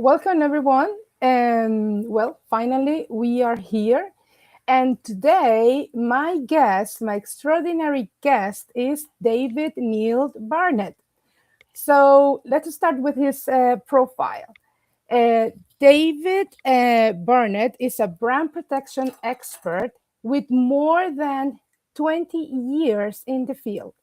welcome everyone. And finally, we are here. And today, my extraordinary guest is David Neil Barnett. So let's start with his profile. David Barnett is a brand protection expert with more than 20 years in the field.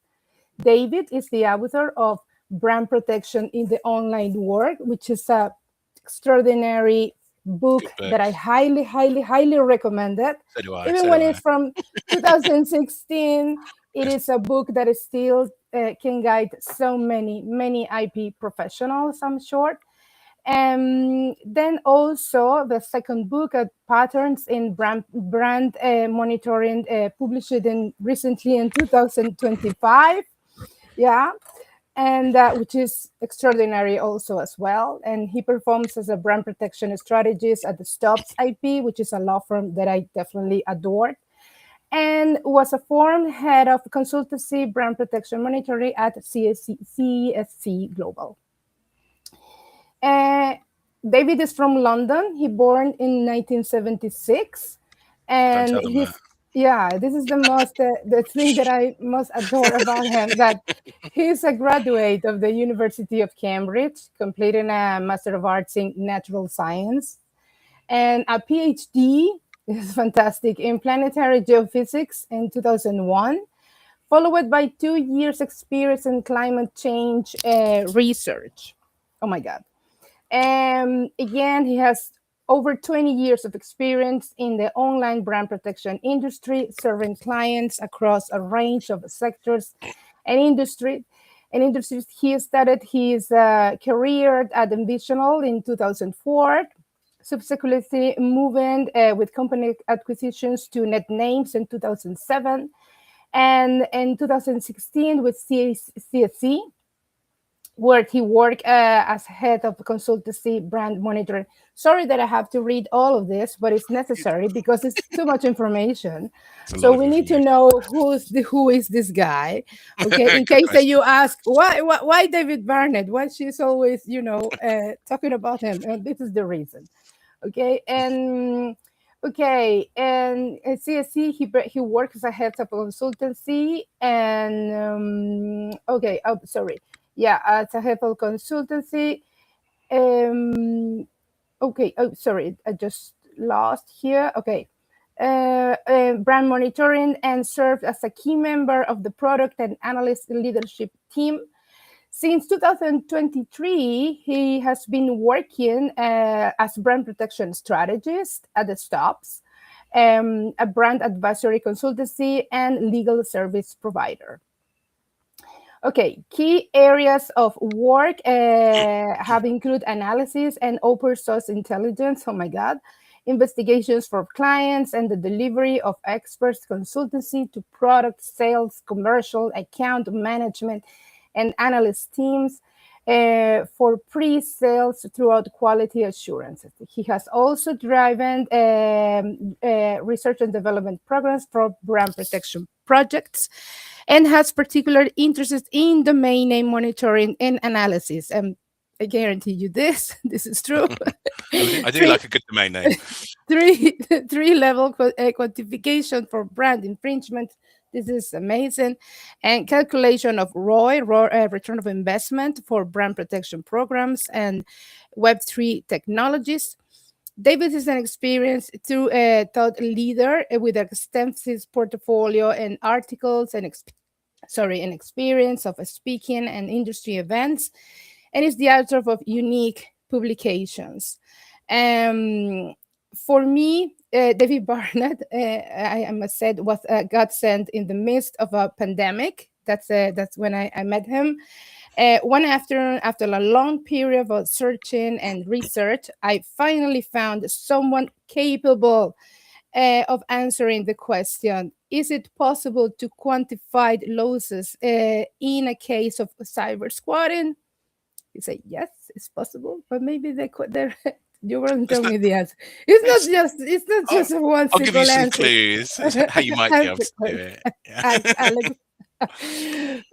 David is the author of Brand Protection in the Online World, which is a extraordinary book that I highly, highly, highly recommend it. So do I. Even when it's from 2016, it is a book that is still can guide so many IP professionals, I'm sure. And then also the second book, Patterns in Brand Monitoring, published recently in 2025. Yeah. And which is extraordinary also as well. And he performs as a brand protection strategist at the Stobbs IP, which is a law firm that I definitely adored, and was a former head of consultancy brand protection monitoring at CSC Global. David is from London. He born in 1976, and this is the thing that I most adore about him, that he's a graduate of the University of Cambridge, completing a Master of Arts in Natural Science, and a PhD, this is fantastic, in Planetary Geophysics in 2001, followed by 2 years experience in climate change research. Oh my God. Again, he has over 20 years of experience in the online brand protection industry, serving clients across a range of sectors and industries. He started his career at Envisional in 2004, subsequently moving with company acquisitions to NetNames in 2007, and in 2016 with CSC, where he worked as head of consultancy brand monitoring. Sorry that I have to read all of this, but it's necessary because it's too much information. So we need to know who is this guy. Okay, in case that you ask why David Barnett, why she's always talking about him, and this is the reason. Okay, and at CSC he works as a head of consultancy, and as a head of consultancy. I just lost here. Brand monitoring, and served as a key member of the Product and Analyst leadership team. Since 2023, he has been working as brand protection strategist at the Stobbs, a brand advisory consultancy and legal service provider. Okay, key areas of work have included analysis and open source intelligence. Oh my God. Investigations for clients and the delivery of experts consultancy to product sales, commercial, account management, and analyst teams for pre-sales throughout quality assurance. He has also driven research and development programs for brand protection projects, and has particular interest in domain name monitoring and analysis. And I guarantee you this is true. I do like a good domain name. Three-level quantification for brand infringement. This is amazing. And calculation of ROI, return of investment for brand protection programs and Web3 technologies. David is an experienced thought leader with an extensive portfolio and articles and experience of speaking and industry events, and is the author of unique publications. For me, David Barnett, I must say, was God sent in the midst of a pandemic. That's when I met him. One afternoon, after a long period of searching and research, I finally found someone capable of answering the question: is it possible to quantify losses in a case of cyber squatting? You say yes, it's possible, but maybe you won't tell me the answer. It's not just a one I'll simple answer. I'll give you some clues how you might be able to do it. Yeah. Alex.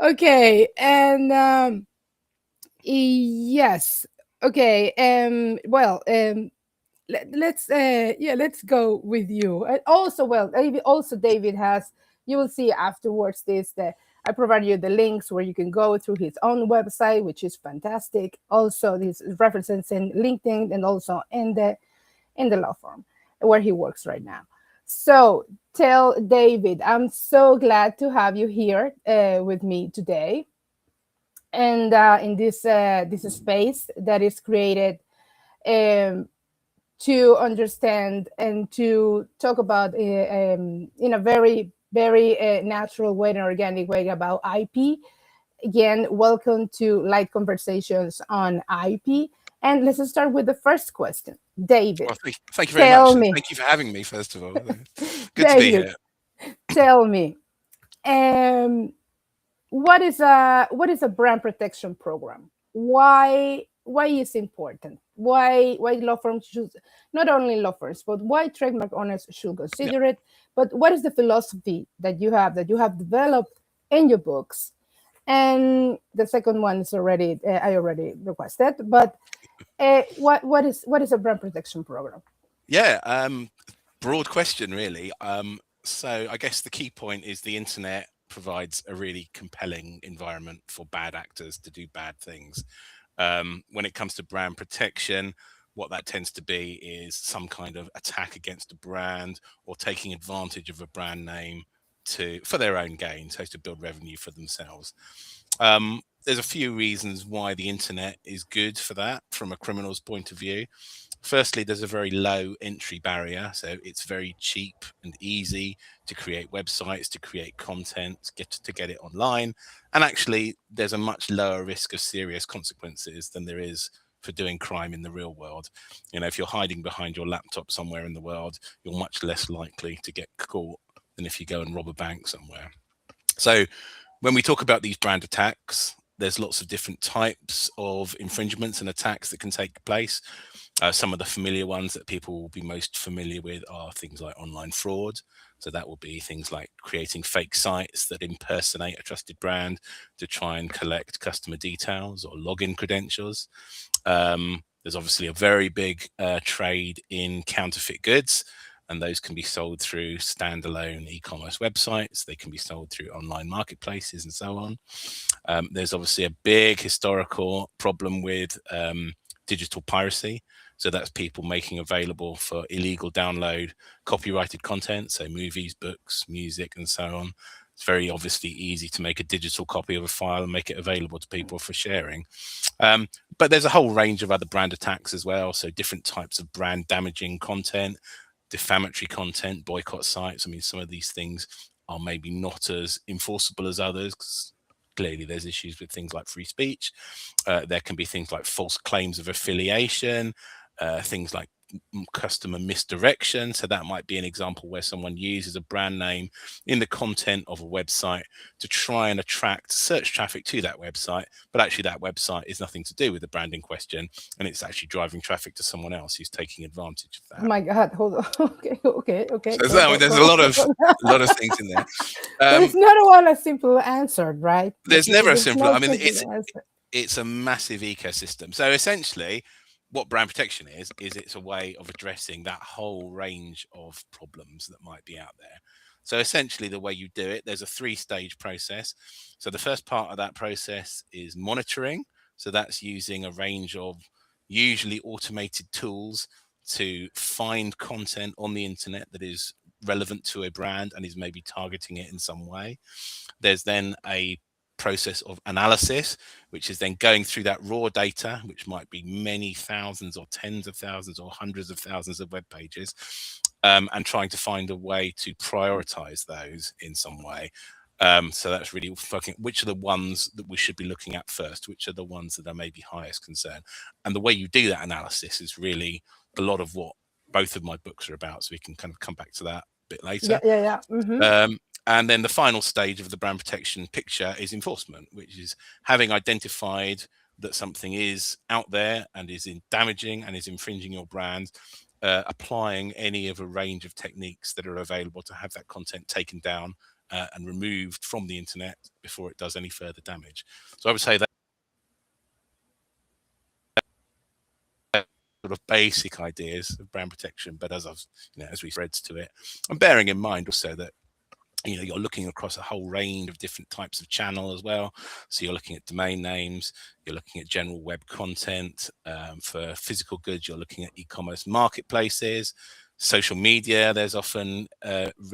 Okay, and yes. Okay. Well. Let's go with you. And also, well, also David has. You will see afterwards this that I provide you the links where you can go through his own website, which is fantastic. Also, these references in LinkedIn and also in the law firm where he works right now. So tell David, I'm so glad to have you here with me today, and in this space that is created um, to understand and to talk about in a very natural way and organic way about IP. Again, welcome to Light Conversations on IP. And let's start with the first question. David, Well, thank you very tell much, and me, thank you for having me. First of all, good to be David, here. tell me, um, what is a brand protection program? Why is important? Why law firms should, not only law firms, but why trademark owners should Yeah, consider it? But what is the philosophy that you have developed in your books? And the second one is already I already requested, but what is a brand protection program? yeah. Broad question, really. So I guess the key point is the internet provides a really compelling environment for bad actors to do bad things. When it comes to brand protection, what that tends to be is some kind of attack against a brand or taking advantage of a brand name for their own gain, so to build revenue for themselves. There's a few reasons why the internet is good for that from a criminal's point of view. Firstly, there's a very low entry barrier, so it's very cheap and easy to create websites, to create content, get it online, and actually, there's a much lower risk of serious consequences than there is for doing crime in the real world. You know, if you're hiding behind your laptop somewhere in the world, you're much less likely to get caught than if you go and rob a bank somewhere. So when we talk about these brand attacks, there's lots of different types of infringements and attacks that can take place. Some of the familiar ones that people will be most familiar with are things like online fraud. So that will be things like creating fake sites that impersonate a trusted brand to try and collect customer details or login credentials. There's obviously a very big trade in counterfeit goods, and those can be sold through standalone e-commerce websites. They can be sold through online marketplaces and so on. There's obviously a big historical problem with digital piracy. So that's people making available for illegal download copyrighted content, so movies, books, music, and so on. It's very obviously easy to make a digital copy of a file and make it available to people for sharing. But there's a whole range of other brand attacks as well. So different types of brand damaging content, defamatory content, boycott sites. I mean, some of these things are maybe not as enforceable as others, 'cause clearly there's issues with things like free speech. There can be things like false claims of affiliation, things like customer misdirection. So that might be an example where someone uses a brand name in the content of a website to try and attract search traffic to that website, but actually that website is nothing to do with the brand in question, and it's actually driving traffic to someone else who's taking advantage of Oh that. my God, hold on. Okay. So Go, there's a go. lot of things in there. There Um, is not one a simple answer, right? there's never a There's simpler. no I mean, simple answer. it's a massive ecosystem. So essentially, what brand protection is it's a way of addressing that whole range of problems that might be out there. So essentially, the way you do it, there's a three-stage process. So the first part of that process is monitoring. So that's using a range of usually automated tools to find content on the internet that is relevant to a brand and is maybe targeting it in some way. There's then a process of analysis, which is then going through that raw data, which might be many thousands or tens of thousands or hundreds of thousands of web pages, and trying to find a way to prioritize those in some way. So that's really fucking which are the ones that we should be looking at first, which are the ones that are maybe highest concern. And the way you do that analysis is really a lot of what both of my books are about. So we can kind of come back to that a bit later. Yeah. Mm-hmm. And then the final stage of the brand protection picture is enforcement, which is having identified that something is out there and is damaging and is infringing your brand, applying any of a range of techniques that are available to have that content taken down and removed from the internet before it does any further damage. So I would say that sort of basic ideas of brand protection, but as as we threads to it, and bearing in mind also that you're looking across a whole range of different types of channel as well. So you're looking at domain names, you're looking at general web content. For physical goods, you're looking at e-commerce marketplaces, social media. There's often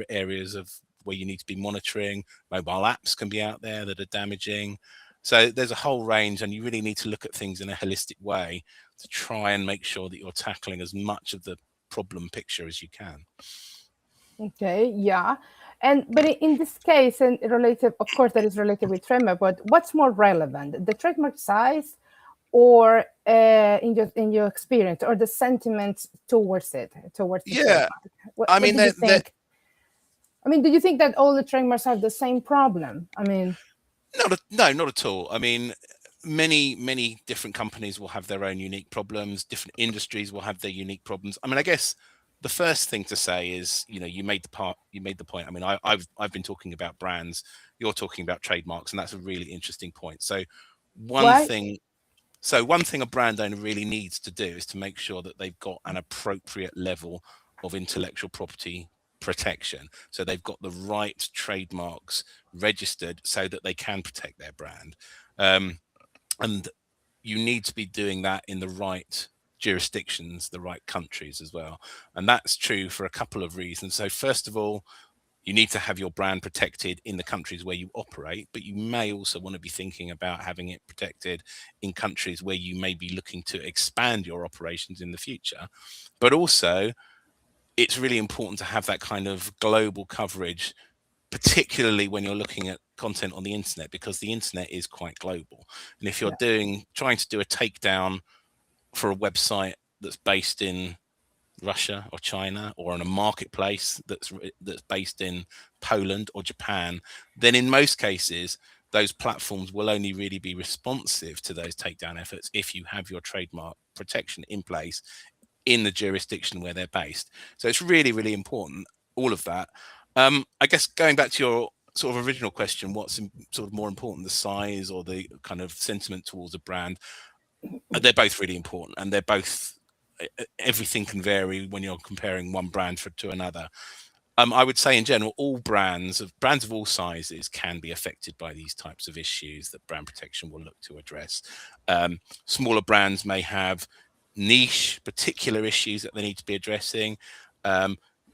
areas of where you need to be monitoring. Mobile apps can be out there that are damaging. So there's a whole range, and you really need to look at things in a holistic way to try and make sure that you're tackling as much of the problem picture as you can. Okay, yeah. But in this case, and related, of course, that is related with trademark, but what's more relevant, the trademark size, or in your experience, or the sentiment towards it, towards the trademark? What do you think? I mean, do you think that all the trademarks have the same problem? I mean, no, not at all. I mean, many different companies will have their own unique problems. Different industries will have their unique problems. I mean, I guess the first thing to say is, you made the point. I mean, I've been talking about brands. You're talking about trademarks, and that's a really interesting point. So one thing a brand owner really needs to do is to make sure that they've got an appropriate level of intellectual property protection. So they've got the right trademarks registered so that they can protect their brand. And you need to be doing that in the right jurisdictions, the right countries as well. And that's true for a couple of reasons. So first of all, you need to have your brand protected in the countries where you operate, but you may also want to be thinking about having it protected in countries where you may be looking to expand your operations in the future. But also, it's really important to have that kind of global coverage, particularly when you're looking at content on the internet, because the internet is quite global. And if you're trying to do a takedown for a website that's based in Russia or China, or on a marketplace that's based in Poland or Japan, then in most cases those platforms will only really be responsive to those takedown efforts if you have your trademark protection in place in the jurisdiction where they're based. So it's really, really important, all of that. I guess going back to your sort of original question, what's sort of more important, the size or the kind of sentiment towards a brand? They're both really important, and they're both, everything can vary when you're comparing one brand to another. I would say in general, all brands of all sizes can be affected by these types of issues that brand protection will look to address. Smaller brands may have niche particular issues that they need to be addressing.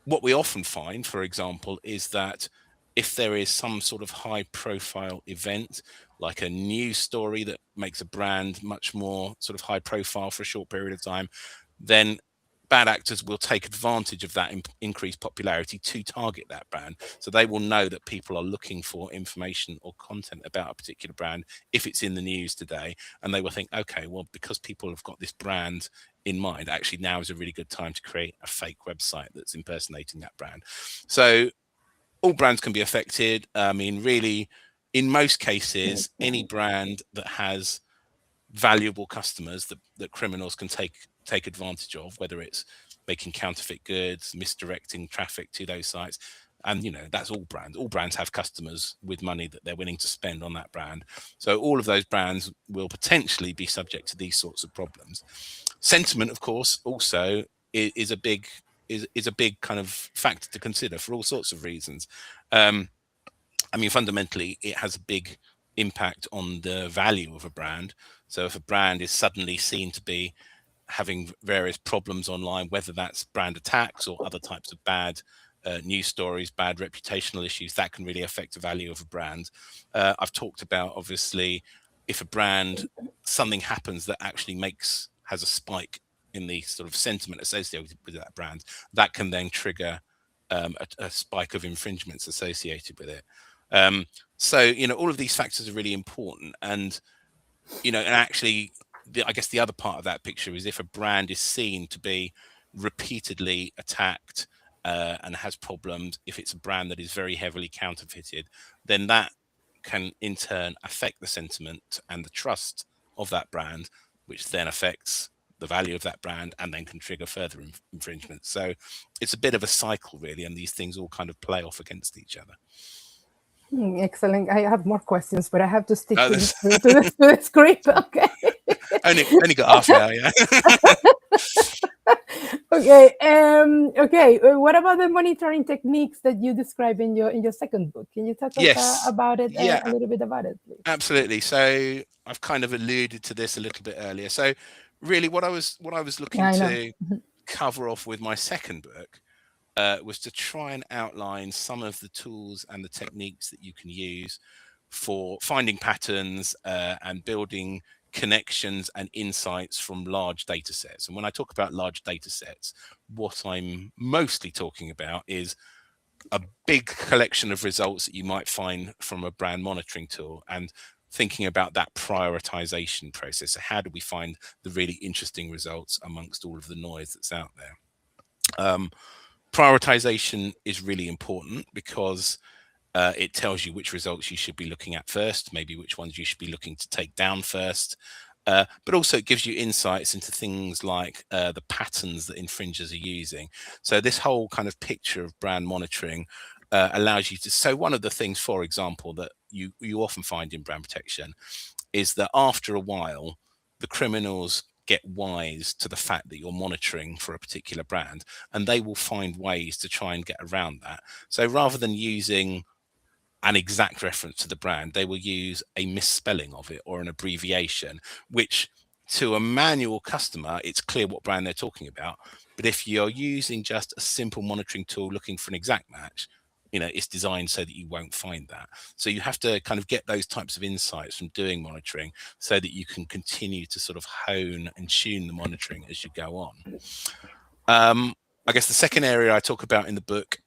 What we often find, for example, is that if there is some sort of high profile event, like a news story that makes a brand much more sort of high profile for a short period of time, then bad actors will take advantage of that increased popularity to target that brand. So they will know that people are looking for information or content about a particular brand if it's in the news today, and they will think, okay, well, because people have got this brand in mind, actually now is a really good time to create a fake website that's impersonating that brand. So all brands can be affected. I mean, really, in most cases, any brand that has valuable customers that criminals can take advantage of, whether it's making counterfeit goods, misdirecting traffic to those sites, and that's all brands. All brands have customers with money that they're willing to spend on that brand. So all of those brands will potentially be subject to these sorts of problems. Sentiment, of course, also is a big kind of factor to consider for all sorts of reasons. I mean, fundamentally, it has a big impact on the value of a brand. So if a brand is suddenly seen to be having various problems online, whether that's brand attacks or other types of bad news stories, bad reputational issues, that can really affect the value of a brand. I've talked about, obviously, if a brand, something happens that actually has a spike in the sort of sentiment associated with that brand, that can then trigger a spike of infringements associated with it. So, all of these factors are really important. And, and actually, I guess the other part of that picture is if a brand is seen to be repeatedly attacked and has problems, if it's a brand that is very heavily counterfeited, then that can in turn affect the sentiment and the trust of that brand, which then affects the value of that brand and then can trigger further infringements. So it's a bit of a cycle, really, and these things all kind of play off against each other. Excellent. I have more questions, but I have to stick to the script. Okay. only got half an hour, yeah. Okay. Okay. What about the monitoring techniques that you describe in your second book? Can you talk us Yes. about it Yeah, a little bit about it, please? absolutely. So I've kind of alluded to this a little bit earlier. So really, what I was Yeah, looking I know. to cover off with my second book was to try and outline some of the tools and the techniques that you can use for finding patterns and building connections and insights from large data sets. And when I talk about large data sets, what I'm mostly talking about is a big collection of results that you might find from a brand monitoring tool, and thinking about that prioritization process. So how do we find the really interesting results amongst all of the noise that's out there? Prioritization is really important because it tells you which results you should be looking at first, maybe which ones you should be looking to take down first. But also it gives you insights into things like the patterns that infringers are using. So this whole kind of picture of brand monitoring allows you to. So one of the things, for example, that you often find in brand protection is that after a while, the criminals get wise to the fact that you're monitoring for a particular brand, and they will find ways to try and get around that. So rather than using an exact reference to the brand, they will use a misspelling of it or an abbreviation, which to a manual customer, it's clear what brand they're talking about. But if you're using just a simple monitoring tool looking for an exact match, it's designed so that you won't find that. So you have to kind of get those types of insights from doing monitoring so that you can continue to sort of hone and tune the monitoring as you go on. I guess the second area I talk about in the book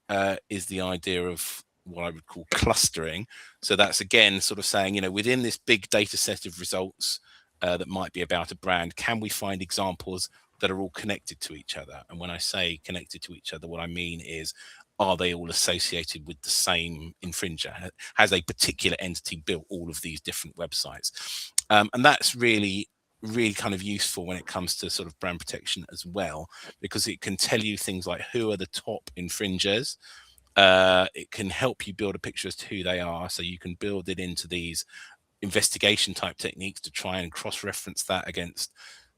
is the idea of what I would call clustering. So that's again sort of saying, within this big data set of results that might be about a brand, can we find examples that are all connected to each other? And when I say connected to each other, what I mean is, are they all associated with the same infringer? Has a particular entity built all of these different websites? And that's really kind of useful when it comes to sort of brand protection as well, because it can tell you things like who are the top infringers. It can help you build a picture as to who they are, so you can build it into these investigation type techniques to try and cross-reference that against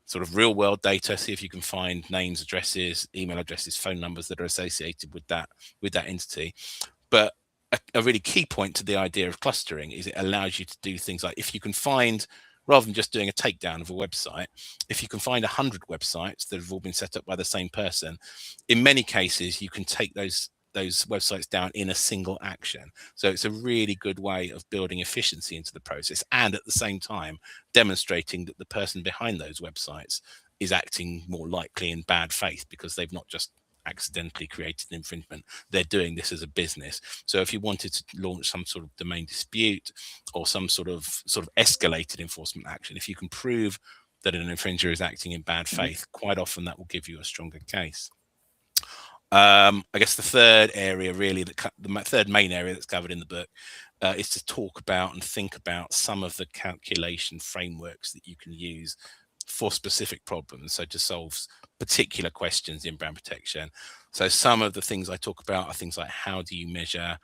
sort of real world data, see if you can find names, addresses, email addresses, phone numbers that are associated with that entity. But a really key point to the idea of clustering is it allows you to do things like, if you can find, rather than just doing a takedown of a website, if you can find 100 websites that have all been set up by the same person, in many cases you can take those websites down in a single action. So it's a really good way of building efficiency into the process, and at the same time demonstrating that the person behind those websites is acting more likely in bad faith, because they've not just accidentally created an infringement, they're doing this as a business. So if you wanted to launch some sort of domain dispute or some sort of escalated enforcement action, if you can prove that an infringer is acting in bad faith, quite often that will give you a stronger case. I guess the third area, really, the third main area that's covered in the book, is to talk about and think about some of the calculation frameworks that you can use for specific problems, so to solve particular questions in brand protection. So some of the things I talk about are things like, how do you measure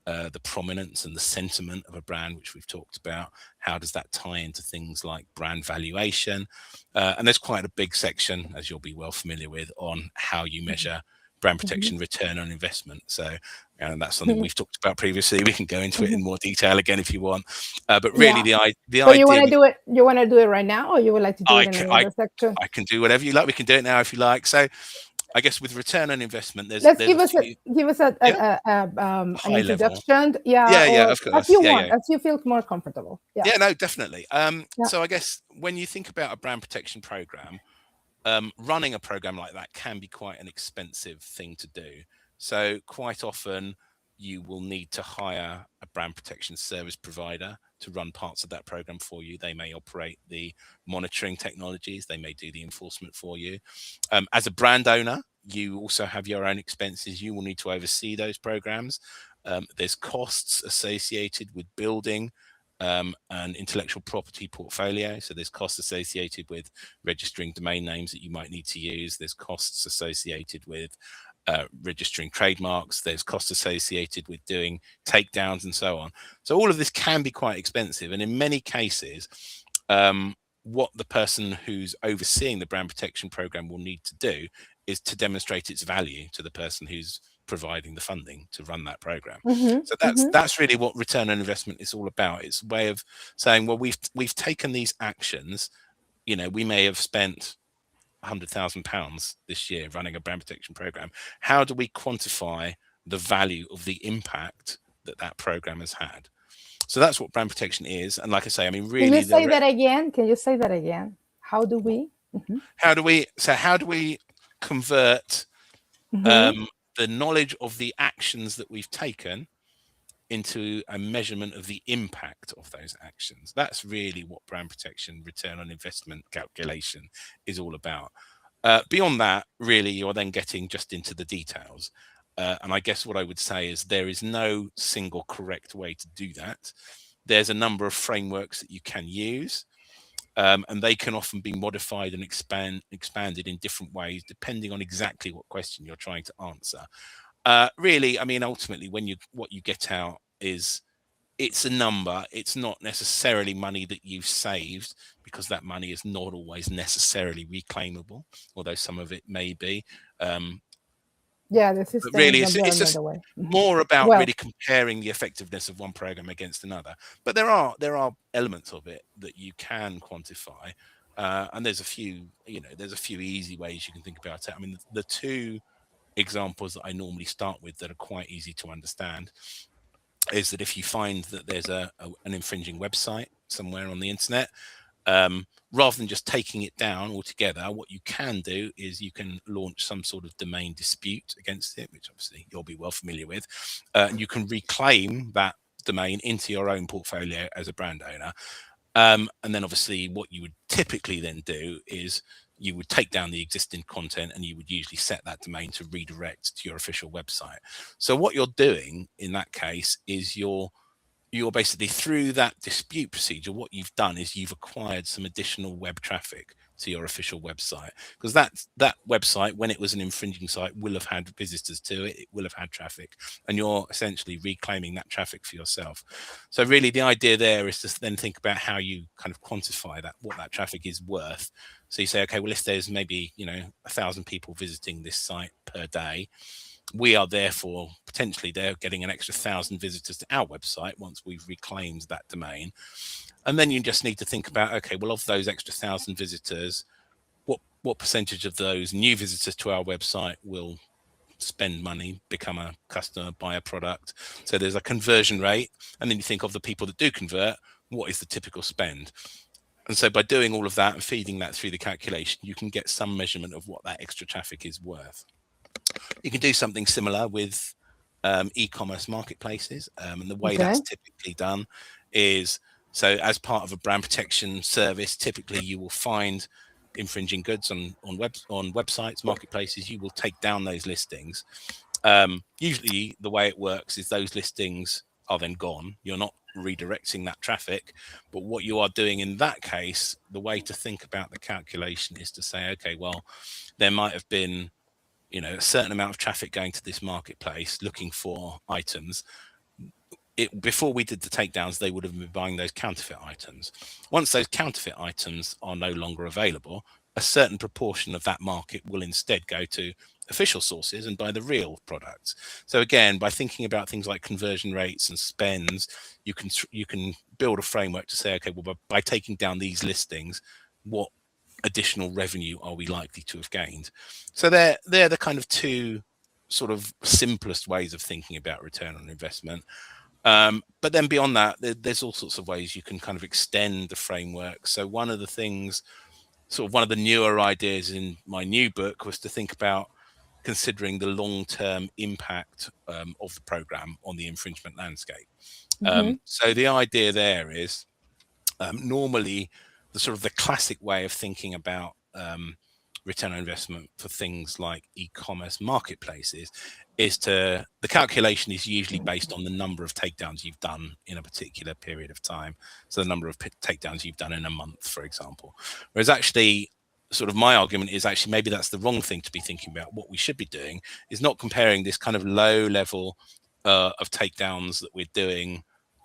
the prominence and the sentiment of a brand, which we've talked about? How does that tie into things like brand valuation? And there's quite a big section, as you'll be well familiar with, on how you measure brand protection return on investment. So, and that's something we've talked about previously. We can go into it in more detail again if you want. But really, Yeah. the So you want idea. to do it? You want to do it right now, or you would like to do it in another section? I can do whatever you like. We can do it now if you like. So, I guess with return on investment, there's Let's a few. give us Yeah, an high level. introduction, yeah, Yeah, or of as course. you want, Yeah. as you feel more comfortable. Yeah, Yeah, no, definitely. yeah. So I guess when you think about a brand protection program, running a program like that can be quite an expensive thing to do. So quite often you will need to hire a brand protection service provider to run parts of that program for you. They may operate the monitoring technologies, they may do the enforcement for you. As a brand owner, you also have your own expenses. You will need to oversee those programs. There's costs associated with building an intellectual property portfolio. So there's costs associated with registering domain names that you might need to use. There's costs associated with registering trademarks. There's costs associated with doing takedowns and so on. So all of this can be quite expensive. And in many cases, what the person who's overseeing the brand protection program will need to do is to demonstrate its value to the person who's providing the funding to run that program. Mm-hmm. So Mm-hmm. that's really what return on investment is all about. It's a way of saying, well, we've taken these actions. We may have spent £100,000 this year running a brand protection program. How do we quantify the value of the impact that program has had? So that's what brand protection is. And like I say, I mean, Can you really, say that again? Can you say that again? How do we? Mm-hmm. how do we convert Mm-hmm. the knowledge of the actions that we've taken into a measurement of the impact of those actions? That's really what brand protection return on investment calculation is all about. Beyond that, really, you're then getting just into the details. And I guess what I would say is there is no single correct way to do that. There's a number of frameworks that you can use, and they can often be modified and expanded in different ways, depending on exactly what question you're trying to answer. Really, I mean, ultimately, what you get out is it's a number. It's not necessarily money that you've saved, because that money is not always necessarily reclaimable, although some of it may be. Yeah, the But system is really, not it's built that just way. Mm-hmm. more about Well, really comparing the effectiveness of one program against another. But there are elements of it that you can quantify, and there's a few easy ways you can think about it. I mean, the two examples that I normally start with that are quite easy to understand is that if you find that there's an infringing website somewhere on the internet, rather than just taking it down altogether, what you can do is you can launch some sort of domain dispute against it, which obviously you'll be well familiar with, and you can reclaim that domain into your own portfolio as a brand owner. And then obviously what you would typically then do is you would take down the existing content, and you would usually set that domain to redirect to your official website. So what you're doing in that case is you're basically, through that dispute procedure, what you've done is you've acquired some additional web traffic to your official website, because that website, when it was an infringing site, will have had visitors to it, it will have had traffic, and you're essentially reclaiming that traffic for yourself. So really the idea there is to then think about how you kind of quantify that, what that traffic is worth. So you say, okay, well, if there's maybe 1,000 people visiting this site per day, we are therefore potentially they're getting an extra 1,000 visitors to our website once we've reclaimed that domain. And then you just need to think about, okay, well, of those extra 1,000 visitors, what percentage of those new visitors to our website will spend money, become a customer, buy a product? So there's a conversion rate, and then you think of the people that do convert, what is the typical spend? And so by doing all of that and feeding that through the calculation, you can get some measurement of what that extra traffic is worth. You can do something similar with e-commerce marketplaces, and the way okay. that's typically done is, so as part of a brand protection service, typically you will find infringing goods on websites, marketplaces. You will take down those listings. Usually the way it works is those listings are then gone. You're not redirecting that traffic, but what you are doing in that case, the way to think about the calculation is to say, okay, well, there might have been a certain amount of traffic going to this marketplace looking for items. Before we did the takedowns, they would have been buying those counterfeit items. Once those counterfeit items are no longer available, a certain proportion of that market will instead go to official sources and buy the real products. So again, by thinking about things like conversion rates and spends, you can build a framework to say, okay, well, by taking down these listings, what additional revenue are we likely to have gained? So they're the kind of two sort of simplest ways of thinking about return on investment. But then beyond that, there's all sorts of ways you can kind of extend the framework. So one of the things, sort of one of the newer ideas in my new book, was to think about considering the long-term impact of the program on the infringement landscape. Mm-hmm. So the idea there is, normally the sort of the classic way of thinking about return on investment for things like e-commerce marketplaces is the calculation is usually based on the number of takedowns you've done in a particular period of time. So the number of takedowns you've done in a month, for example. Whereas actually, sort of my argument is actually maybe that's the wrong thing to be thinking about. What we should be doing is not comparing this kind of low level of takedowns that we're doing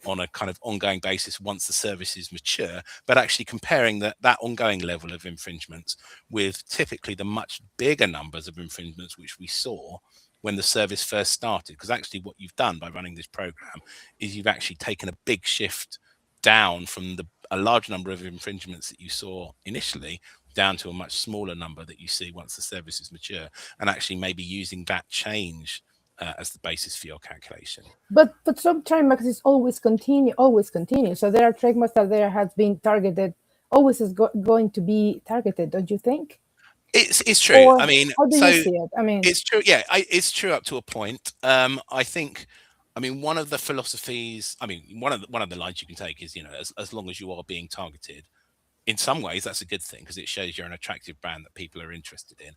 on a kind of ongoing basis once the service is mature, but actually comparing that ongoing level of infringements with typically the much bigger numbers of infringements which we saw when the service first started. Because actually what you've done by running this program is you've actually taken a big shift down from a large number of infringements that you saw initially down to a much smaller number that you see once the service is mature, and actually maybe using that change as the basis for your calculation. But some trademarks is always continue. So there are trademarks that there has been targeted, always is going to be targeted, don't you think? It's true. Or I mean, how do so you see it? I mean, it's true. Yeah, it's true up to a point. I think. I mean, one of the philosophies. I mean, one of the lines you can take is, as long as you are being targeted, in some ways that's a good thing because it shows you're an attractive brand that people are interested in.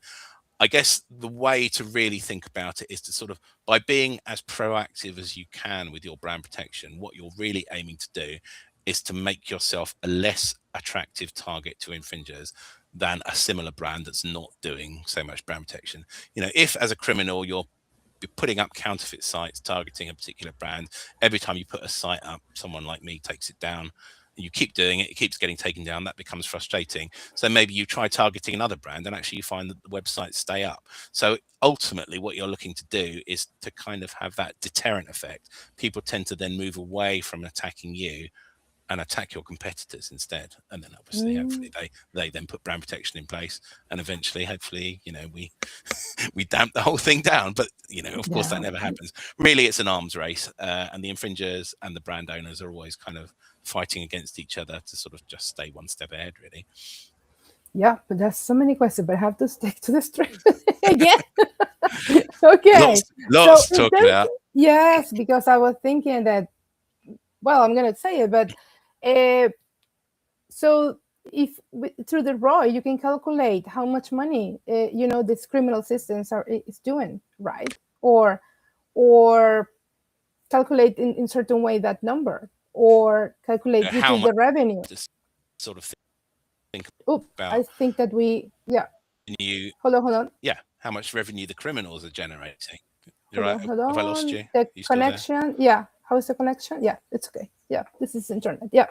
I guess the way to really think about it is to sort of, by being as proactive as you can with your brand protection, what you're really aiming to do is to make yourself a less attractive target to infringers than a similar brand that's not doing so much brand protection. If as a criminal you're putting up counterfeit sites targeting a particular brand, every time you put a site up, someone like me takes it down. You keep doing it, it keeps getting taken down. That becomes frustrating. So maybe you try targeting another brand and actually you find that the websites stay up. So ultimately what you're looking to do is to kind of have that deterrent effect. People tend to then move away from attacking you and attack your competitors instead. And then obviously, hopefully they then put brand protection in place. And eventually, hopefully, we damp the whole thing down. But, of course, that never happens. Really, it's an arms race. And the infringers and the brand owners are always kind of fighting against each other to sort of just stay one step ahead, really. Yeah, but there's so many questions, but I have to stick to the script again. Okay. Lots to talk about. Yes, because I was thinking that, well, I'm going to say it, but so if through the ROI, you can calculate how much money, these criminal systems is doing, right? Or calculate in certain way that number, or calculate which is the revenue. Sort of think about. I think that hold on. Yeah, how much revenue the criminals are generating. Hold on. Have I lost you? The connection. Yeah. How is the connection? Yeah, it's okay. Yeah, this is internet. Yeah.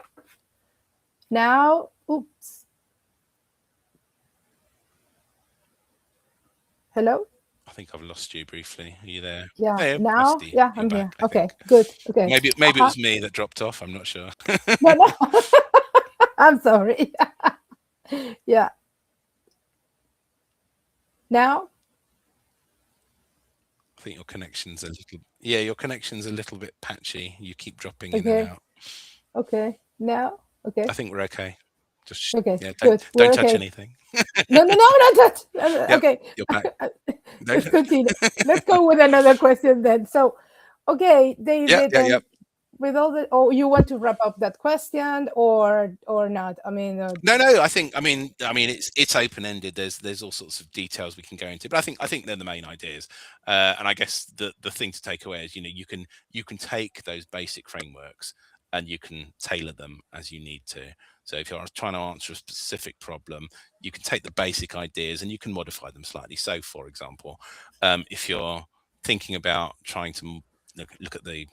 Now, oops. Hello? I think I've lost you briefly. Are you there? Yeah. Hey, now? Yeah, I'm here. Okay, good. Okay. Maybe it was me that dropped off. I'm not sure. No. I'm sorry. Yeah. Now? I think your connection's a little bit patchy. You keep dropping in and out. Okay. Now? Okay. I think we're okay. Just okay. Yeah, don't touch anything. No, not touch. Okay. You're back. Let's continue. Let's go with another question then. So, okay, David. Yeah. With all the, you want to wrap up that question or not? I mean, no. I mean, it's open ended. There's all sorts of details we can go into, but I think they're the main ideas. And I guess the thing to take away is, you can take those basic frameworks and you can tailor them as you need to. So if you're trying to answer a specific problem, you can take the basic ideas and you can modify them slightly. So, for example, if you're thinking about trying to look at the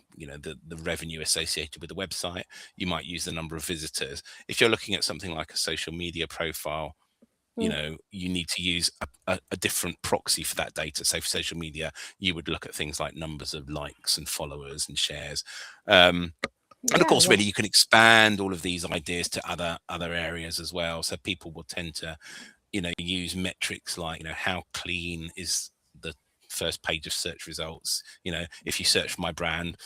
revenue associated with the website, you might use the number of visitors. If you're looking at something like a social media profile, you need to use a different proxy for that data. So for social media, you would look at things like numbers of likes and followers and shares. And of course, really, you can expand all of these ideas to other areas as well. So people will tend to, use metrics like, how clean is the first page of search results. If you search for my brand,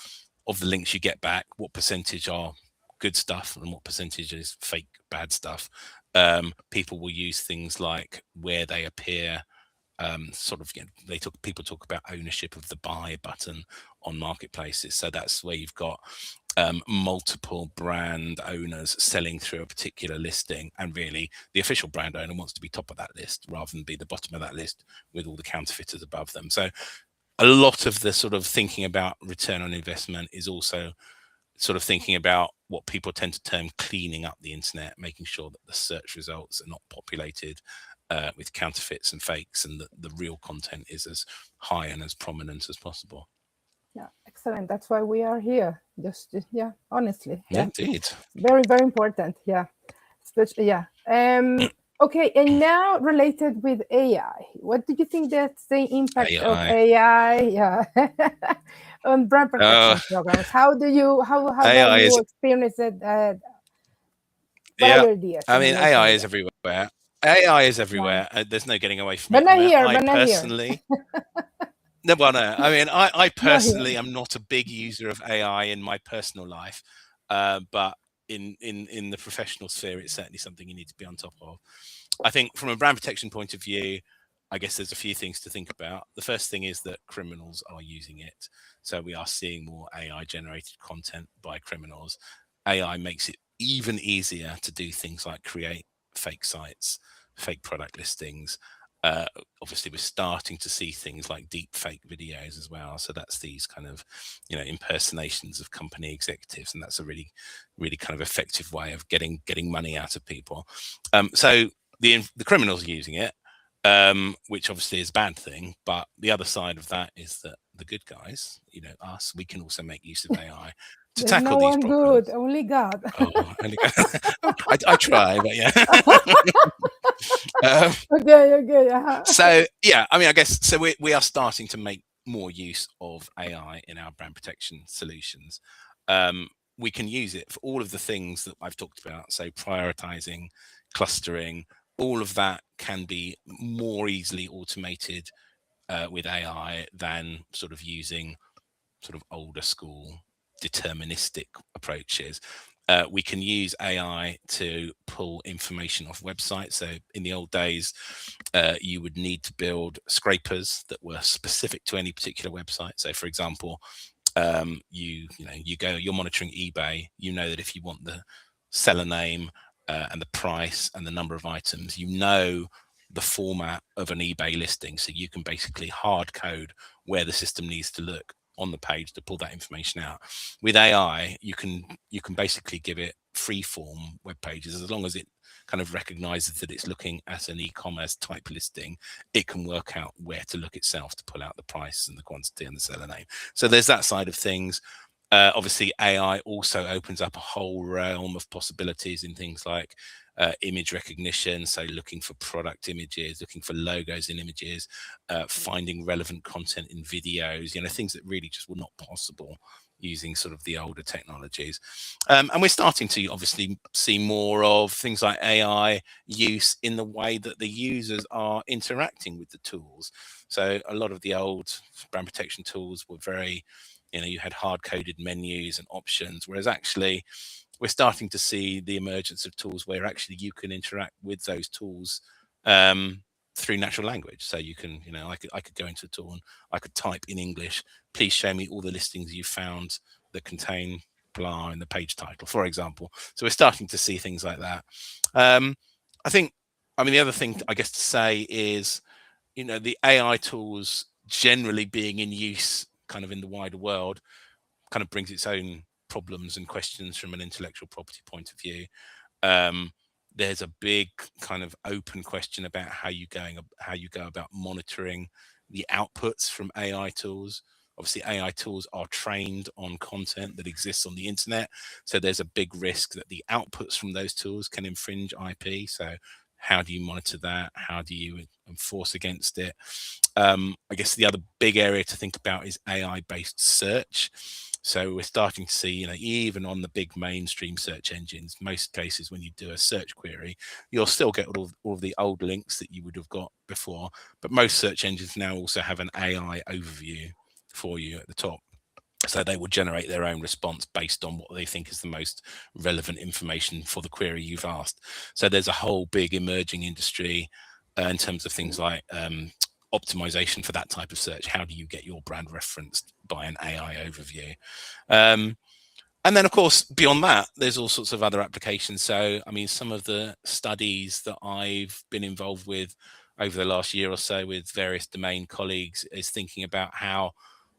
of the links you get back, what percentage are good stuff and what percentage is fake bad stuff. People will use things like where they appear. People talk about ownership of the buy button on marketplaces. So that's where you've got multiple brand owners selling through a particular listing, and really the official brand owner wants to be top of that list rather than be the bottom of that list with all the counterfeiters above them. So a lot of the sort of thinking about return on investment is also sort of thinking about what people tend to term cleaning up the internet, making sure that the search results are not populated with counterfeits and fakes, and that the real content is as high and as prominent as possible. Yeah, excellent. That's why we are here. Yeah, honestly, Yeah, yeah, indeed. very, very important. Yeah, yeah. Okay, and now related with AI, what do you think that's the impact of AI. AI? Yeah, on brand protection programs. How have AI you is, experienced it? What are yeah. your ideas I in mean, relation AI with is that? everywhere. AI is Yeah, everywhere. There's no getting away from but it. I not mean, here. I But not here. personally, no, well, no. I mean, I Not here. personally am not a big user of AI in my personal life, but in the professional sphere, it's certainly something you need to be on top of. I think from a brand protection point of view, I guess there's a few things to think about. The first thing is that criminals are using it. So we are seeing more AI generated content by criminals. AI makes it even easier to do things like create fake sites, fake product listings. Uh, Obviously, we're starting to see things like deep fake videos as well. So that's these kind of, impersonations of company executives, and that's a really kind of effective way of getting money out of people. So the criminals are using it, which obviously is a bad thing. But the other side of that is that the good guys, us, we can also make use of AI to There's tackle no these one good, problems. only God. Oh, I try, but yeah. um, Okay, okay, yeah. so yeah, I mean, I guess so. We are starting to make more use of AI in our brand protection solutions. We can use it for all of the things that I've talked about. So prioritizing, clustering, all of that can be more easily automated with AI than sort of using sort of older school deterministic approaches. We can use AI to pull information off websites. So in the old days, you would need to build scrapers that were specific to any particular website. So, for example, you're monitoring eBay. You know that if you want the seller name and the price and the number of items, you know the format of an eBay listing, so you can basically hard code where the system needs to look on the page to pull that information out. With AI, you can basically give it free form web pages. As long as it kind of recognizes that it's looking at an e-commerce type listing, it can work out where to look itself to pull out the price and the quantity and the seller name. So there's that side of things. Obviously, AI also opens up a whole realm of possibilities in things like image recognition, so looking for product images, looking for logos in images, finding relevant content in videos, things that really just were not possible using sort of the older technologies. And we're starting to obviously see more of things like AI use in the way that the users are interacting with the tools. So a lot of the old brand protection tools were very, you had hard coded menus and options, whereas actually we're starting to see the emergence of tools where actually you can interact with those tools through natural language. So you can, I could go into a tool and I could type in English, please show me all the listings you found that contain blah in the page title, for example. So we're starting to see things like that. I think, I mean, the other thing I guess to say is, the AI tools generally being in use kind of in the wider world kind of brings its own problems and questions from an intellectual property point of view. Um, there's a big kind of open question about how you go about monitoring the outputs from AI tools. Obviously, AI tools are trained on content that exists on the internet, so there's a big risk that the outputs from those tools can infringe IP. So, how do you monitor that? How do you enforce against it? I guess the other big area to think about is AI-based search. So we're starting to see, even on the big mainstream search engines, most cases when you do a search query, you'll still get all of the old links that you would have got before. But most search engines now also have an AI overview for you at the top. So they will generate their own response based on what they think is the most relevant information for the query you've asked. So there's a whole big emerging industry in terms of things like optimization for that type of search. How do you get your brand referenced by an AI overview? And then, of course, beyond that, there's all sorts of other applications. So, I mean, some of the studies that I've been involved with over the last year or so with various domain colleagues is thinking about how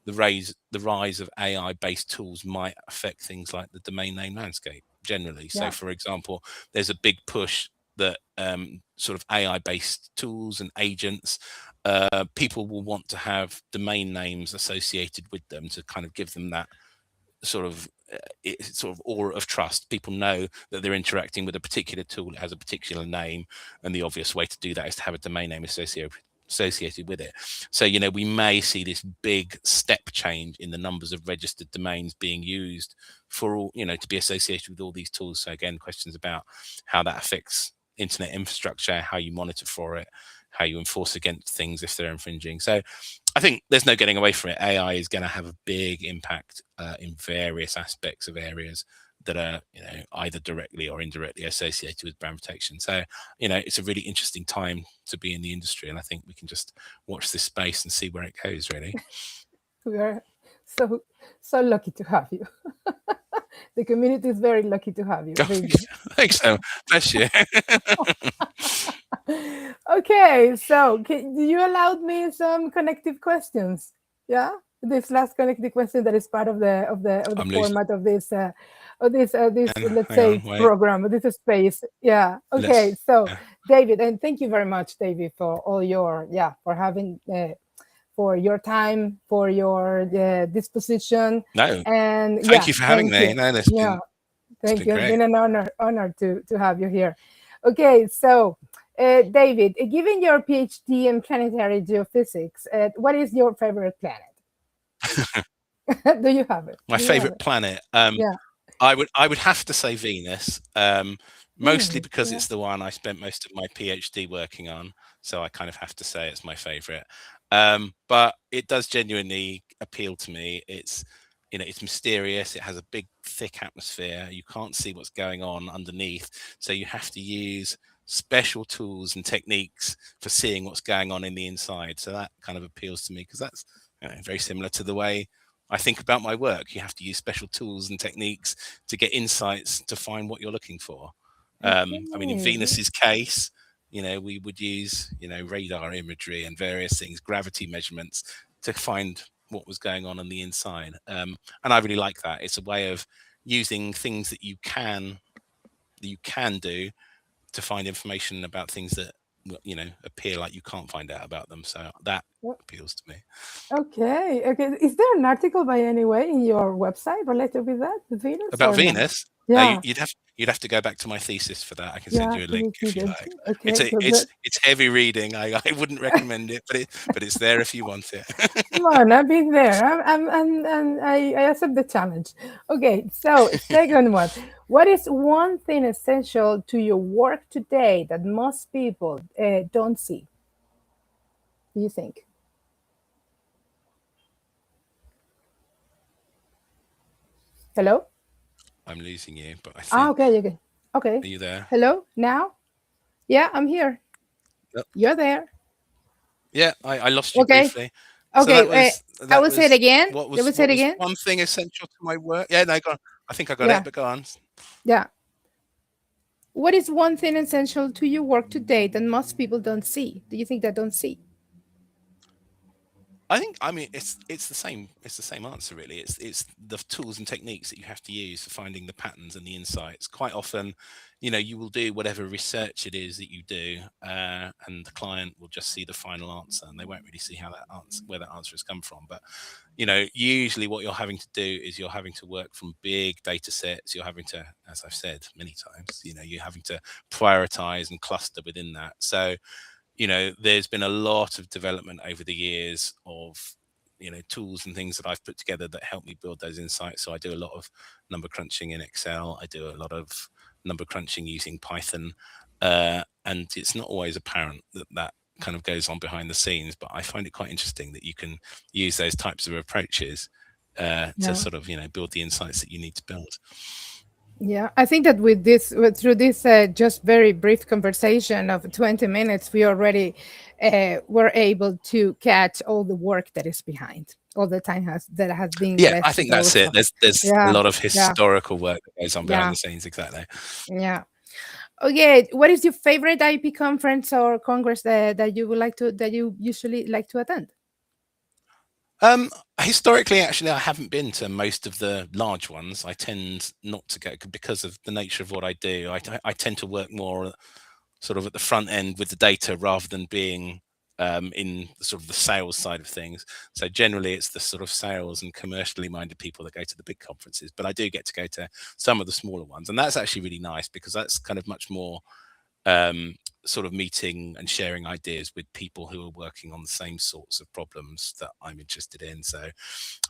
the rise of AI-based tools might affect things like the domain name landscape generally. So, Yeah. for example, there's a big push that sort of AI-based tools and agents people will want to have domain names associated with them to kind of give them that sort of aura of trust. People know that they're interacting with a particular tool that has a particular name, and the obvious way to do that is to have a domain name associated with it. So, we may see this big step change in the numbers of registered domains being used for all, to be associated with all these tools. So again, questions about how that affects internet infrastructure, how you monitor for it, how you enforce against things if they're infringing. So I think there's no getting away from it. AI is going to have a big impact in various aspects of areas that are, either directly or indirectly associated with brand protection. So, it's a really interesting time to be in the industry, and I think we can just watch this space and see where it goes, really. We are so lucky to have you. The community is very lucky to have you. Really. Thanks so much. Bless you. Okay, so you allowed me some connective questions. Yeah, this last connective question that is part of the format of this let's say program, this space. Yeah. Okay. So David, and thank you very much, David, for all your for having for your time, for your disposition. No. And thank you for having me. No, thank you. It's been an honor to have you here. Okay, so David, given your PhD in planetary geophysics, what is your favorite planet? Do you have it? My favorite planet? I would have to say Venus, mostly because it's the one I spent most of my PhD working on. So I kind of have to say it's my favorite. But it does genuinely appeal to me. It's mysterious. It has a big, thick atmosphere. You can't see what's going on underneath. So you have to use special tools and techniques for seeing what's going on in the inside. So that kind of appeals to me because that's very similar to the way I think about my work. You have to use special tools and techniques to get insights to find what you're looking for. I mean, in Venus's case, we would use, radar imagery and various things, gravity measurements to find what was going on the inside. And I really like that. It's a way of using things that you can do to find information about things that appear like you can't find out about them. So that appeals to me. Okay. Is there an article by any way in your website related with that, with Venus? About Venus? Yeah. You'd have to go back to my thesis for that. I can send you a link if you like. Okay. It's heavy reading. I wouldn't recommend it, but it's there if you want it. Come on, I've been there. I accept the challenge. Okay, so second one. What is one thing essential to your work today that most people don't see? Do you think? Hello? I'm losing you, but I think... Okay. Are you there? Hello? Now? Yeah, I'm here. Yep. You're there. Yeah, I lost you briefly. Okay, So I will say it again. What was one thing essential to my work? Yeah, no, go on. I think I got it, but go on. Yeah. What is one thing essential to your work today that most people don't see? Do you think they don't see? I mean, it's the same answer, really. It's the tools and techniques that you have to use for finding the patterns and the insights. Quite often, you will do whatever research it is that you do, and the client will just see the final answer, and they won't really see where that answer has come from. But usually what you're having to do is you're having to work from big data sets. You're having to, as I've said many times, you're having to prioritize and cluster within that. So there's been a lot of development over the years of, tools and things that I've put together that help me build those insights. So I do a lot of number crunching in Excel. I do a lot of number crunching using Python. And it's not always apparent that kind of goes on behind the scenes, but I find it quite interesting that you can use those types of approaches to sort of, build the insights that you need to build. Yeah, I think that through this just very brief conversation of 20 minutes, we already were able to catch all the work that is behind, all the time that has been. Yeah, I think that's it. There's a lot of historical work that goes on behind the scenes. Exactly. Yeah. Okay. What is your favorite IP conference or congress that you usually like to attend? Historically, actually, I haven't been to most of the large ones. I tend not to go because of the nature of what I do. I tend to work more sort of at the front end with the data rather than being in sort of the sales side of things. So generally it's the sort of sales and commercially minded people that go to the big conferences, but I do get to go to some of the smaller ones, and that's actually really nice because that's kind of much more sort of meeting and sharing ideas with people who are working on the same sorts of problems that I'm interested in. So,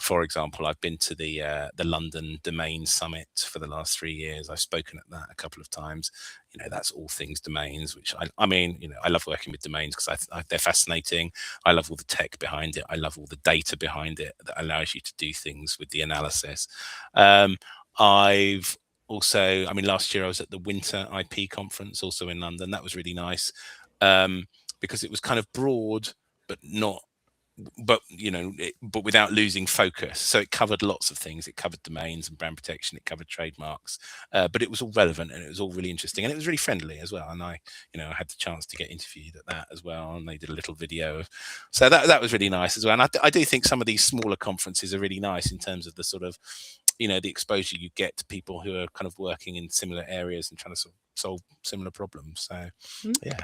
for example, I've been to the London Domain Summit for the last 3 years. I've spoken at that a couple of times. You know, that's all things domains, which I mean, you know, I love working with domains because they're fascinating. I love all the tech behind it. I love all the data behind it that allows you to do things with the analysis. I've also, I mean, last year I was at the Winter IP conference, also in London. That was really nice because it was kind of broad, but not, but you know, but without losing focus. So it covered lots of things. It covered domains and brand protection. It covered trademarks, but it was all relevant and it was all really interesting and it was really friendly as well. And I, you know, I had the chance to get interviewed at that as well. And they did a little video of, so that was really nice as well. And I do think some of these smaller conferences are really nice in terms of the sort of, you know, the exposure you get to people who are kind of working in similar areas and trying to solve similar problems. So, yeah.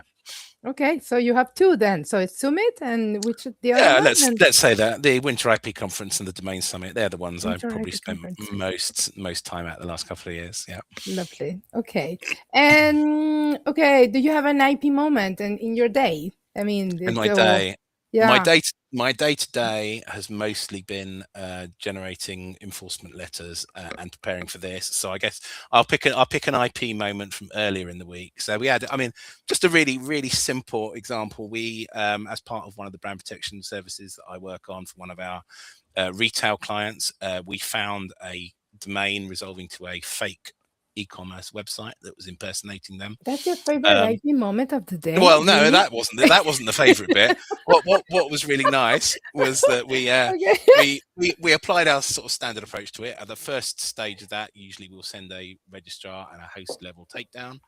Okay, so you have two then. So it's Summit and which the other Yeah, one? let's say that the Winter IP Conference and the Domain Summit, they're the ones I've Winter probably IP spent Conference. most time at the last couple of years. Yeah. Lovely. Okay. And okay, do you have an IP moment in your day? I mean, In my so day, yeah. my day to day has mostly been generating enforcement letters and preparing for this. So I guess I'll pick an IP moment from earlier in the week. So we had, I mean, just a really simple example. We, as part of one of the brand protection services that I work on for one of our retail clients, we found a domain resolving to a fake e-commerce website that was impersonating them. That's your favorite IP moment of the day? Well, no, Really? that wasn't the favourite bit. What was really nice was that Okay. we applied our sort of standard approach to it. At the first stage of that, usually we'll send a registrar and a host level takedown,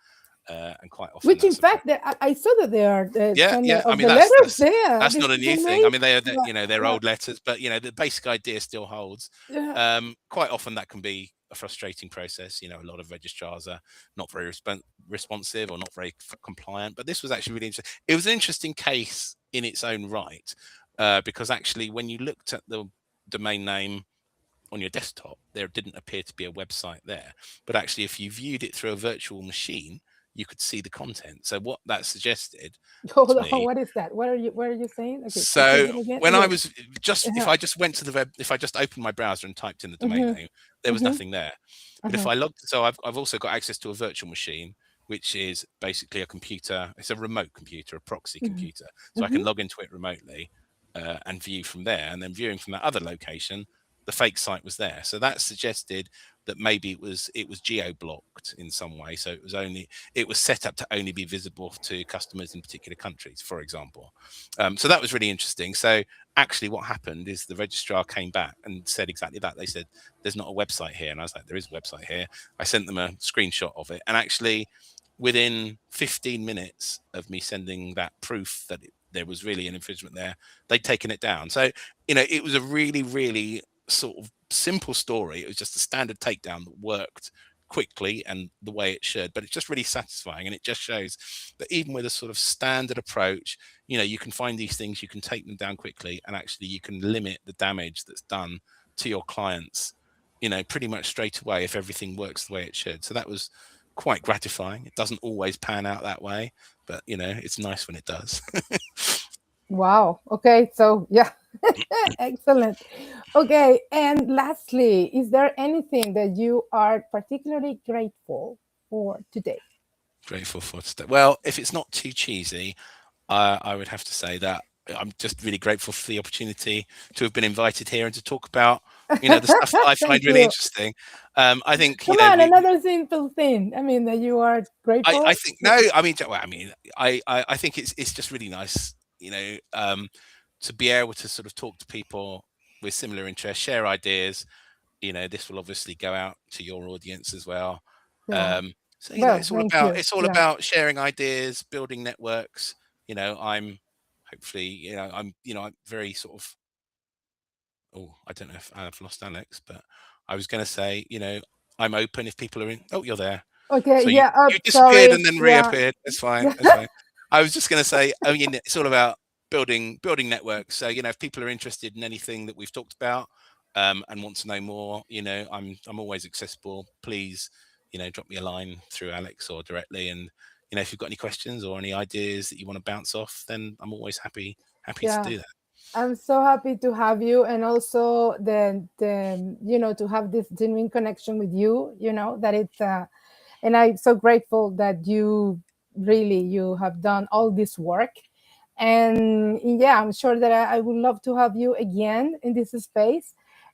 and quite often Which in that's a very, fact, I saw that there are some yeah. I of mean the letters there. that's This not a is new thing. I mean, amazing. you know, they're Yeah, old letters, but you know the basic idea still holds. yeah. Quite often that can be a frustrating process. You know, a lot of registrars are not very responsive or not very compliant. But this was actually really interesting. It was an interesting case in its own right because actually, when you looked at the domain name on your desktop, there didn't appear to be a website there. But actually, if you viewed it through a virtual machine, you could see the content. So what that suggested Hold to on. me, What is that? What are you saying? Okay, say so that again. when I Okay. was just, if Uh-huh. I just went to the web, if I just opened my browser and typed in the domain Mm-hmm. name, there was Mm-hmm. nothing there. But if Uh-huh. I logged, so I've also got access to a virtual machine, which is basically a computer. It's a remote computer, a proxy Mm-hmm. computer. So I can log into it remotely and view from there. And then viewing from that other location, the fake site was there. So that suggested that maybe it was geo blocked in some way. So it was set up to only be visible to customers in particular countries, for example. So that was really interesting. So actually what happened is the registrar came back and said exactly that. They said, there's not a website here. And I was like, there is a website here. I sent them a screenshot of it. And actually within 15 minutes of me sending that proof that there was really an infringement there, they'd taken it down. So, you know, it was a really sort of simple story. It was just a standard takedown that worked quickly and the way it should, but it's just really satisfying. And it just shows that even with a sort of standard approach, you know, you can find these things, you can take them down quickly, and actually you can limit the damage that's done to your clients, you know, pretty much straight away if everything works the way it should. So that was quite gratifying. It doesn't always pan out that way, but you know, it's nice when it does. Wow. Okay. So yeah, excellent. Okay. And lastly, is there anything that you are particularly grateful for today? Grateful for today. Well, if it's not too cheesy, I would have to say that I'm just really grateful for the opportunity to have been invited here and to talk about, you know, the stuff that I Thank find really you. interesting. I think, you Come know, on, another simple thing. I mean, that you are I grateful. think no, I mean, well, I mean, I think it's just really nice, you know, to be able to sort of talk to people with similar interests, share ideas. You know, this will obviously go out to your audience as well. Yeah. So you know, Well, thank you. it's all Yeah. about sharing ideas, building networks. You know, I'm hopefully, you know, I'm very sort of, oh, I don't know if I've lost Alex, but I was going to say, you know, I'm open if people are in. Oh, you're there. Okay. So Yeah. you disappeared Sorry. and then Yeah. reappeared. That's fine. That's fine. I was just going to say, I mean, it's all about building networks. So, if people are interested in anything that we've talked about, and want to know more, I'm always accessible. Please, drop me a line through Alex or directly. And, if you've got any questions or any ideas that you want to bounce off, then I'm always happy to do that. I'm so happy to have you, and also the to have this genuine connection with you. That it's and I'm so grateful that you have done all this work, and yeah, I'm sure that I would love to have you again in this space.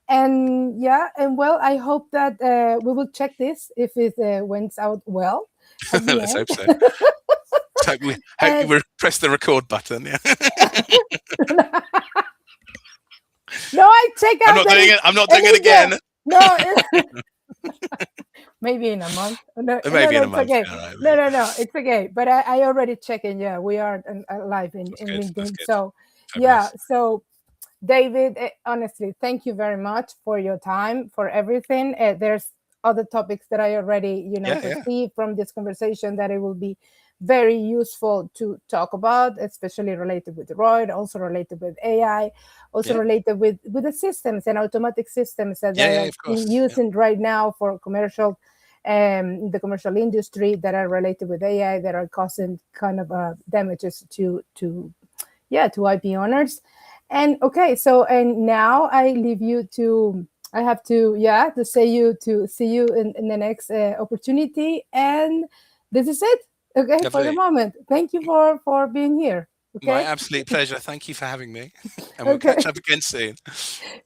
And yeah, and well, I hope that we will check this if it went out well at the Let's end. hope so. Hope And you press the record button. Yeah. no, I check I'm out not that doing it. I'm not doing it again. no, maybe in a month. No, Maybe in a it's month. okay. All right, No, it's okay. But I already checked in. Yeah, we are live in that's good. That's LinkedIn. good. So yeah, Fabulous. so David, honestly, thank you very much for your time, for everything. There's other topics that I already, Yeah. perceive from this conversation that it will be very useful to talk about, especially related with Royd, also related with AI, also Yeah. related with the systems and automatic systems that I Yeah. have Of been course. Yeah. using right now for commercial, the commercial industry that are related with AI that are causing kind of damages to IP owners. And okay, so and now I leave you to. I have to say to see you in the next opportunity. And this is it. Okay, for the Lovely. moment. Thank you for being here. My Okay. absolute pleasure. Thank you for having me, and we'll Okay. catch up again soon.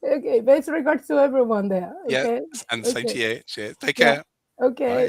Okay. Best regards to everyone there. Yeah, Okay. and same to Okay. you. Cheers. Take Yeah. care. Okay. Bye.